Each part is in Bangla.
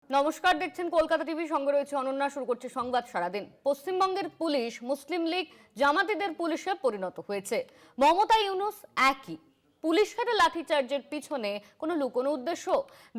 নমস্কার, দেখছেন কলকাতা টিভি, সঙ্গে রয়েছে অনন্যা। শুরু করছে সংবাদ সারাদিন। পশ্চিমবঙ্গের পুলিশ মুসলিম লীগ জামাতিদের পুলিশে পরিণত হয়েছে। মমতা ইউনুস একই। পুলিশের লাঠিচার্জের পিছনে কোনো লুকোনো উদ্দেশ্য?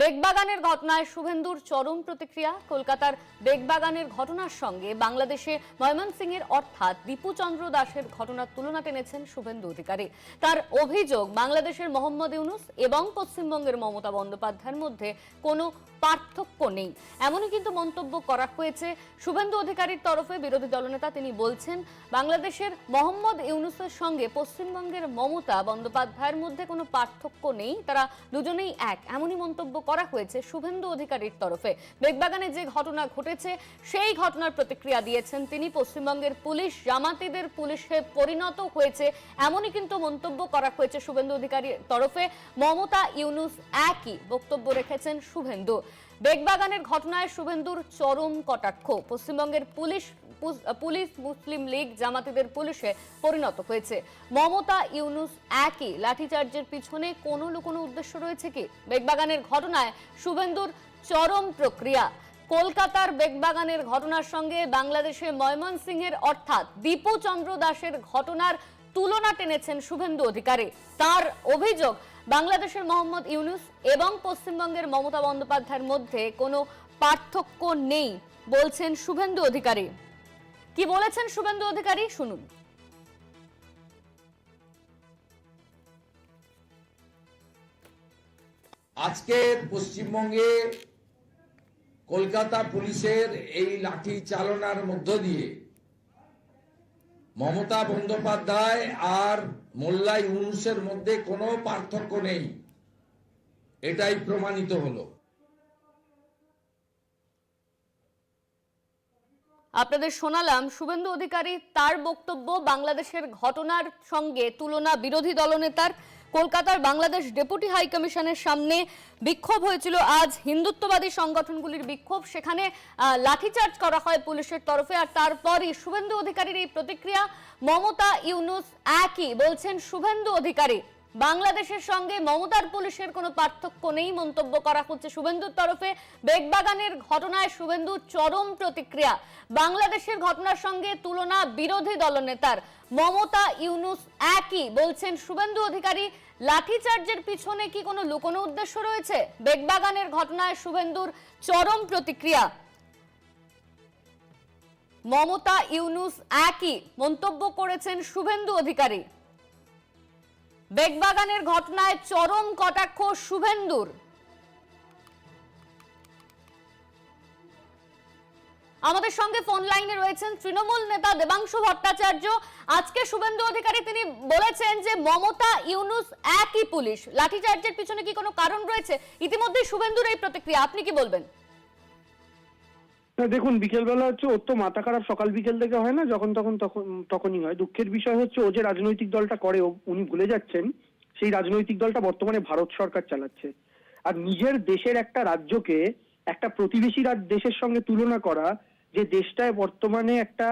বেগবাগানের ঘটনায় শুভেন্দুর চরম প্রতিক্রিয়া। কলকাতার বেগবাগানের ঘটনার সঙ্গে বাংলাদেশে ময়মনসিংহের অর্থাৎ দীপু চন্দ্র দাসের ঘটনার তুলনা টেনেছেন শুভেন্দু অধিকারী। তার অভিযোগ, বাংলাদেশের মোহাম্মদ ইউনুস এবং পশ্চিমবঙ্গের মমতা বন্দ্যোপাধ্যায়ের মধ্যে কোনো পার্থক্য নেই, এমনই কিন্তু মন্তব্য করা হয়েছে শুভেন্দু অধিকারীর তরফে। বিরোধী দলনেতা তিনি বলছেন, বাংলাদেশের মোহাম্মদ ইউনুসের সঙ্গে পশ্চিমবঙ্গের মমতা বন্দ্যোপাধ্যায়ের মধ্যে কোনো পার্থক্য নেই, তারা দুজনেই এক, এমনই মন্তব্য করা হয়েছে শুভেন্দু অধিকারীর তরফে। বেগবাগানে যে ঘটনা ঘটেছে সেই ঘটনার প্রতিক্রিয়া দিয়েছেন তিনি। পশ্চিমবঙ্গের পুলিশ জামাতিদের পুলিশে পরিণত হয়েছে, এমনই কিন্তু মন্তব্য করা হয়েছে শুভেন্দু অধিকারীর তরফে। মমতা ইউনুস একই বক্তব্য রেখেছেন শুভেন্দু। বেগবাগানের ঘটনায় শুভেন্দুর চরম কটাক্ষ। পশ্চিমবঙ্গের পুলিশ মুসলিম লীগ জামাতিদের পুলিশে পরিণত হয়েছে। মমতা ইউনুস একই। লাঠিচার্জের পিছনে কোনো লুকোনো উদ্দেশ্য রয়েছে কি? বেগবাগানের ঘটনায় শুভেন্দুর চরম প্রক্রিয়া। কলকাতার বেগবাগানের ঘটনার সঙ্গে বাংলাদেশে ময়মনসিংহের অর্থাৎ দীপু চন্দ্র দাসের ঘটনার তুলনা টেনেছেন শুভেন্দু অধিকারী। তার অভিযোগ, বাংলাদেশের মোহাম্মদ ইউনুস এবং পশ্চিমবঙ্গের মমতা বন্দ্যোপাধ্যায়ের মধ্যে কোনো পার্থক্য নেই বলছেন শুভেন্দু অধিকারী। কি বলেছেন শুভেন্দু অধিকারী, শুনুন। আজকে পশ্চিমবঙ্গে কলকাতা পুলিশের এই লাঠি চালনার মধ্য দিয়ে মমতা বন্দ্যোপাধ্যায় আর মোল্লা ইউনুসের মধ্যে কোনো পার্থক্য নেই, এটাই প্রমাণিত হলো। আপনাদের শোনালাম শুভেন্দু অধিকারী তার বক্তব্য। বাংলাদেশের ঘটনার সঙ্গে তুলনা বিরোধী দলনেতার। কলকাতার বাংলাদেশ ডেপুটি হাই কমিশনের সামনে বিক্ষোভ হয়েছিল আজ, হিন্দুত্ববাদী সংগঠনগুলির বিক্ষোভ। সেখানে লাঠিচার্জ করা হয় পুলিশের তরফে, আর তারপরই শুভেন্দু অধিকারীর এই প্রতিক্রিয়া। মমতা ইউনুস একই বলছেন শুভেন্দু অধিকারী। বাংলাদেশের সঙ্গে মমতার পুলিশের কোনো পার্থক্য নেই মন্তব্য করা হচ্ছে শুভেন্দুর তরফে। বেগবাগানের ঘটনায় শুভেন্দু চরম প্রতিক্রিয়া। বাংলাদেশের ঘটনার সঙ্গে তুলনা বিরোধী দলনেতার। মমতা ইউনুস একই বলছেন শুভেন্দু অধিকারী। লাঠিচার্জের পিছনে কি কোনো লুকোনো উদ্দেশ্য রয়েছে? বেগবাগানের ঘটনায় শুভেন্দুর চরম প্রতিক্রিয়া। মমতা ইউনুস একই মন্তব্য করেছেন শুভেন্দু অধিকারী। বেগবাগানের ঘটনায় চরম কটাক্ষ শুভেন্দুর। আমাদের সঙ্গে ফোন লাইনে রয়েছেন তৃণমূল নেতা দেবাংশু ভট্টাচার্য। আজকে শুভেন্দু অধিকারী তিনি বলেছেন যে মমতা ইউনুস একই পুলিশ। লাঠিচার্জের পিছনে কি কোনো কারণ রয়েছে? ইতিমধ্যে শুভেন্দুর এই প্রতিক্রিয়া, আপনি কি বলবেন? দেখুন, বিকেলবেলা হচ্ছে ওর তো মাথা খারাপ সকাল বিকেল থেকে হয় না, যখন তখনই হয়। দুঃখের বিষয় হচ্ছে ও যে রাজনৈতিক দলটা করে উনি ভুলে যাচ্ছেন সেই রাজনৈতিক দলটা বর্তমানে ভারত সরকার চালাচ্ছে। আর নিজের দেশের একটা রাজ্যকে একটা প্রতিবেশী দেশের সঙ্গে তুলনা করা, যে দেশটায় বর্তমানে একটা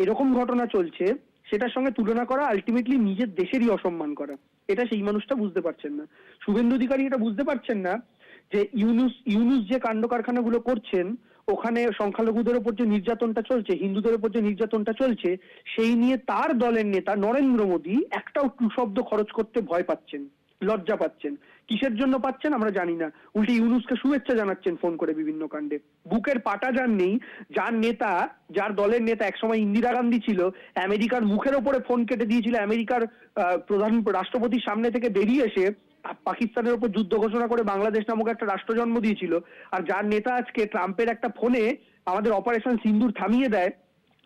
এরকম ঘটনা চলছে সেটার সঙ্গে তুলনা করা আলটিমেটলি নিজের দেশেরই অসম্মান করা। এটা সেই মানুষটা বুঝতে পারছেন না। শুভেন্দু অধিকারী এটা বুঝতে পারছেন না যে ইউনুস যে কাণ্ড কারখানাগুলো করছেন, ওখানে সংখ্যালঘুদের উপর যে নির্যাতনটা চলছে, হিন্দুদের উপর যে নির্যাতনটা চলছে, সেই নিয়ে তার দলের নেতা নরেন্দ্র মোদী একটাও শব্দ খরচ করতে ভয় পাচ্ছেন, লজ্জা পাচ্ছেন। কিসের জন্য পাচ্ছেন আমরা জানি না, উল্টে ইউনুসকে শুভেচ্ছা জানাচ্ছেন ফোন করে বিভিন্ন কাণ্ডে। বুকের পাটা যার নেই, যার নেতা, যার দলের নেতা একসময় ইন্দিরা গান্ধী ছিল, আমেরিকার মুখের ওপরে ফোন কেটে দিয়েছিল, আমেরিকার রাষ্ট্রপতির সামনে থেকে বেরিয়ে এসে পাকিস্তানের উপর যুদ্ধ ঘোষণা করে বাংলাদেশ নামক একটা রাষ্ট্র জন্ম দিয়েছিল, আর যার নেতা আজকে ট্রাম্পের একটা ফোনে আমাদের অপারেশন সিন্দুর থামিয়ে দেয়,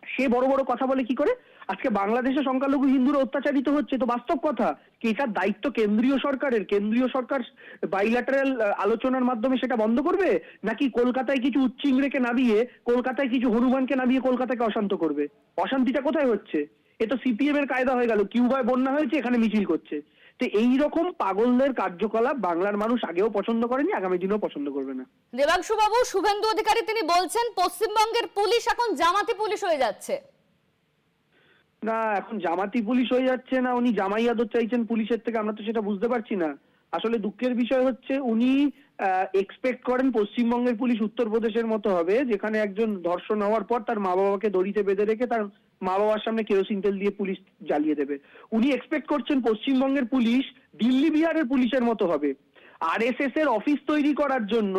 সে বড় বড় কথা বলে কি করে? আজকে বাংলাদেশে সংখ্যালঘু হিন্দুরা অত্যাচারিত হচ্ছে, তো বাস্তব কথা কি এটার দায়িত্ব কেন্দ্রীয় সরকারের? কেন্দ্রীয় সরকার বাইল্যাটারাল আলোচনার মাধ্যমে সেটা বন্ধ করবে, নাকি কলকাতায় কিছু উচ্চিংড়েকে নামিয়ে, কলকাতায় কিছু হনুমানকে নামিয়ে কলকাতাকে অশান্ত করবে? অশান্তিটা কোথায় হচ্ছে? এ তো সিপিএম এর কায়দা হয়ে গেল, কিউবায় বন্যা হয়েছে এখানে মিছিল করছে। তো এইরকম পাগলদের কার্যকলাপ বাংলার মানুষ আগেও পছন্দ করেনি, আগামী দিনেও পছন্দ করবে না। দেবাংশু বাবু, শুভেন্দু অধিকারী তিনি বলছেন পশ্চিমবঙ্গের পুলিশ এখন জামাতি পুলিশ হয়ে যাচ্ছে। না, এখন জামাতি পুলিশ হয়ে যাচ্ছে না, উনি জামাই আদর চাইছেন পুলিশের থেকে, আমরা তো সেটা বুঝতে পারছি না। আসলে দুঃখের বিষয় হচ্ছে উনি এক্সপেক্ট করেন পশ্চিমবঙ্গের পুলিশ উত্তরপ্রদেশের মতো হবে, যেখানে একজন ধর্ষণ হওয়ার পর তার মা বাবাকে দড়িতে বেঁধে রেখে তার মা বাবার সামনে কেরোসিন তেল দিয়ে পুলিশ জ্বালিয়ে দেবে। উনি এক্সপেক্ট করছেন পশ্চিমবঙ্গের পুলিশ দিল্লি বিহারের পুলিশের মতো হবে। আরএসএস এর অফিস তৈরি করার জন্য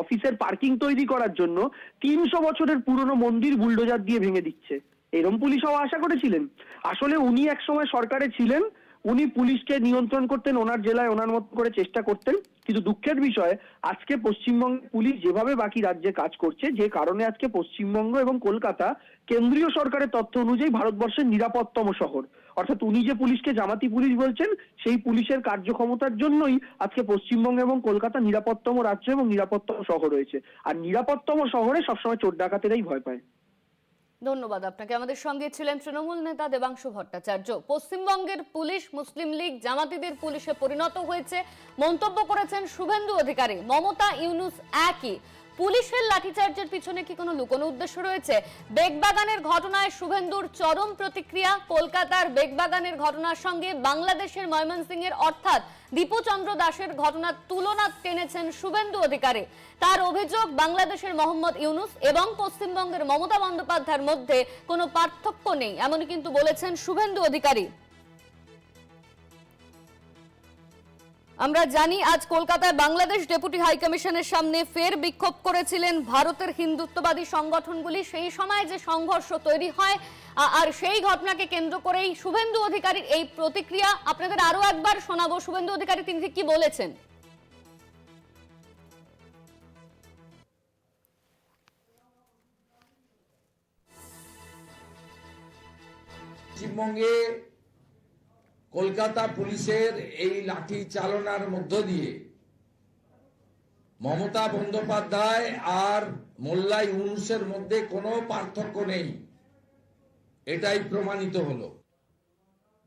অফিসের পার্কিং তৈরি করার জন্য 300 বছরের পুরনো মন্দির বুলডোজার দিয়ে ভেঙে দিচ্ছে। এরম পুলিশ হওয়া আশা করেছিলেন? আসলে উনি একসময় সরকারে ছিলেন, উনি পুলিশকে নিয়ন্ত্রণ করতেন, ওনার জেলায় ওনার মতো করে চেষ্টা করতেন। কিন্তু দুঃখের বিষয়, আজকে পশ্চিমবঙ্গ পুলিশ যেভাবে বাকি রাজ্যে কাজ করছে, যে কারণে আজকে পশ্চিমবঙ্গ এবং কলকাতা কেন্দ্রীয় সরকারের তথ্য অনুযায়ী ভারতবর্ষের নিরাপত্তম শহর। অর্থাৎ উনি যে পুলিশকে জামাতি পুলিশ বলছেন, সেই পুলিশের কার্যক্ষমতার জন্যই আজকে পশ্চিমবঙ্গ এবং কলকাতা নিরাপত্তম রাজ্য এবং নিরাপত্তম শহর রয়েছে। আর নিরাপত্তম শহরে সবসময় চোর ডাকাতেরাই ভয় পায়। ধন্যবাদ আপনাকে। আমাদের সঙ্গে ছিলেন তৃণমূল নেতা দেবাংশু ভট্টাচার্য। পশ্চিমবঙ্গের পুলিশ মুসলিম লীগ জামাতিদের পুলিশে পরিণত হয়েছে মন্তব্য করেছেন শুভেন্দু অধিকারী। মমতা ইউনুস একই। পুলিশের লাঠিচার্জের পিছনে কি কোনো লুকোনো উদ্দেশ্য রয়েছে? বেগবাগানের ঘটনায় শুভেন্দুর চরম প্রতিক্রিয়া। কলকাতার বেগবাগানের ঘটনার সঙ্গে বাংলাদেশের ময়মনসিংহের অর্থাৎ দীপুচন্দ্র দাসের ঘটনার তুলনা টেনেছেন শুভেন্দু অধিকারী। তার অভিযোগ, বাংলাদেশের মোহাম্মদ ইউনুস এবং পশ্চিমবঙ্গের মমতা বন্দ্যোপাধ্যায়ের মধ্যে কোনো পার্থক্য নেই, এমনই কিন্তু বলেছেন শুভেন্দু অধিকারী। আমরা জানি আজ কলকাতায় বাংলাদেশ ডেপুটি হাই কমিশনের সামনে ফের বিক্ষোভ করেছিলেন ভারতের হিন্দুত্ববাদী সংগঠনগুলি। সেই সময় যে সংঘর্ষ তৈরি হয় আর সেই ঘটনাকে কেন্দ্র করেই শুভেন্দু অধিকারীর এই প্রতিক্রিয়া। আপনাদের আরো একবার শোনাবো শুভেন্দু অধিকারী তিনি কি বলেছেন। পশ্চিমবঙ্গে কলকাতা পুলিশের এই লাঠি চালনার মধ্য দিয়ে মমতা বন্দ্যোপাধ্যায় আর মোল্লা ইউনুসের মধ্যে কোনো পার্থক্য নেই, এটাই প্রমাণিত হলো।